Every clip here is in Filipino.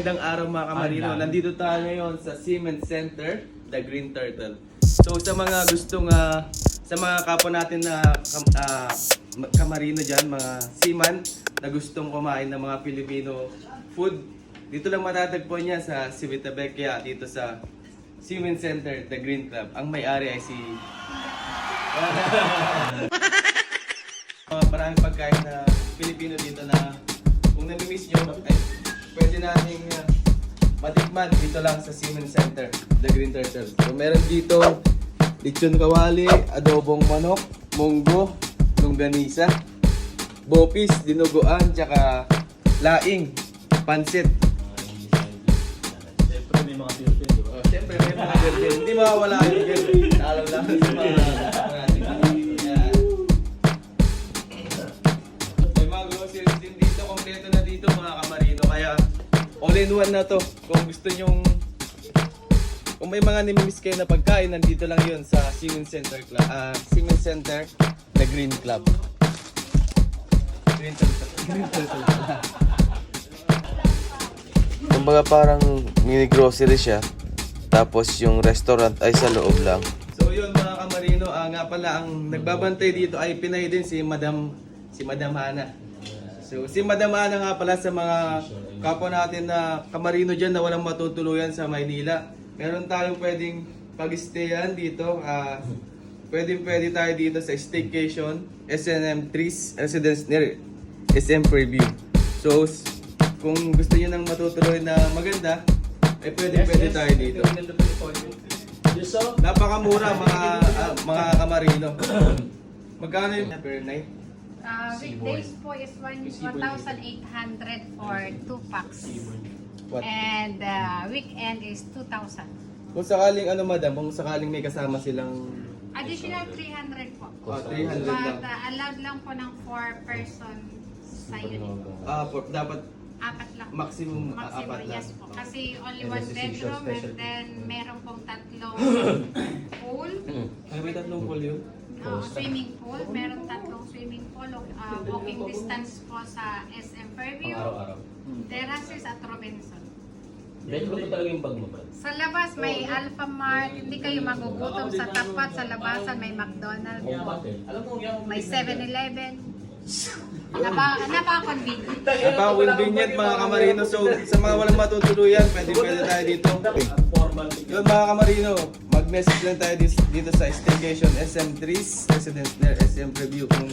magandang araw mga kamarino. Nandito tayo ngayon sa Cement Center, The Green Turtle. So sa mga gustong, sa mga kapwa natin na kamarino dyan, mga seaman na gustong kumain ng mga Filipino food, dito lang matatagpuan yan sa Civitavecchia, dito sa Cement Center, The Green Club. Ang may-ari ay si... Maraming pagkain na Filipino dito na kung nami-miss nyo, ay pwede nating matikman dito lang sa Cement Center, The Green Turtle. So meron dito lechon kawali, adobong manok, munggo, longganisa, bopis, dinuguan, tsaka laing, pansit. Siyempre may mga Pilipino, di ba? Siyempre may mga girl. Hindi mawawala yung girl. Alam lang sa mga yan. May mga groceries din dito. Kompleto na dito mga kamarino. Kaya all-in-one na to. Kung gusto nyong... Kung may mga nimi-miss kayo na pagkain, nandito lang yun sa Cement Center, Cement Center, The Green Club. Green Turtle. Kumbaga parang mini grocery siya. Tapos yung restaurant ay sa loob lang. So yun mga kamarino, nga pala ang nagbabantay dito ay Pinay din si Madam Hana. So si Madam Hana nga pala sa mga kapwa natin na kamarino dyan na walang matutuluyan sa Maynila. Meron tayong pwedeng pag-stayan dito. Pwede tayo dito sa staycation, S&M Trees Residence near SM Preview. So kung gusto niyo ng matutuloy na maganda, ay pwede tayo dito. Napakamura mga kamarino. Magkano yung per night? Weekdays po is 1,800 for 2 packs. What? And weekend is 2,000. Kung sakaling madam, kung sakaling may kasama silang Additional 300 po. 300 lang. But allowed lang po ng 4 person sa unit. Dapat Apat lang. maximum Maximum, apat lang. yes po. Kasi only 1 bedroom and then meron pong tatlong pool. Ay, may tatlong pool yun? Swimming pool. Meron tatlong swimming pool. Walking distance po sa SM Fairview. Araw-araw. Terraces at Robinson. Dahil ko talaga yung bag mo, man. Sa labas may Alpha Mart, hindi kayo magugutom sa tapat, sa labasan may McDonald's, Alam mo, yung... may 7-Eleven. Napaka-convenient. Napaka-convenient mga kamarino. So sa mga walang matutuluyan, pwede tayo dito. Yun mga kamarino, mag-message lang tayo dito sa staycation SM Trees Residence near SM Preview kung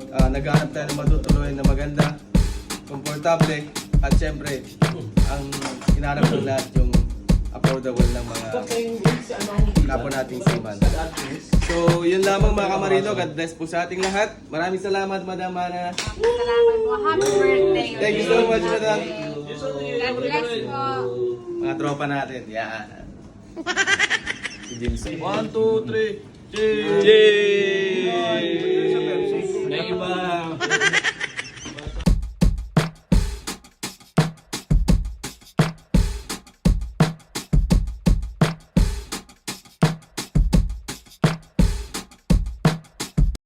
naghahanap tayo ng matutuluyan na maganda, komportable, at syempre ang hinahanap ng lahat yung affordable ng mga kapwa nating seaman. So yun lamang mga kamarino, God bless po sa ating lahat. Maraming salamat Madam Hana. Salamat po. Happy birthday. Thank you so much Madam. God bless po. Mga tropa natin, yan. Si Jimson. 1, 2, 3. Cheers! May iba.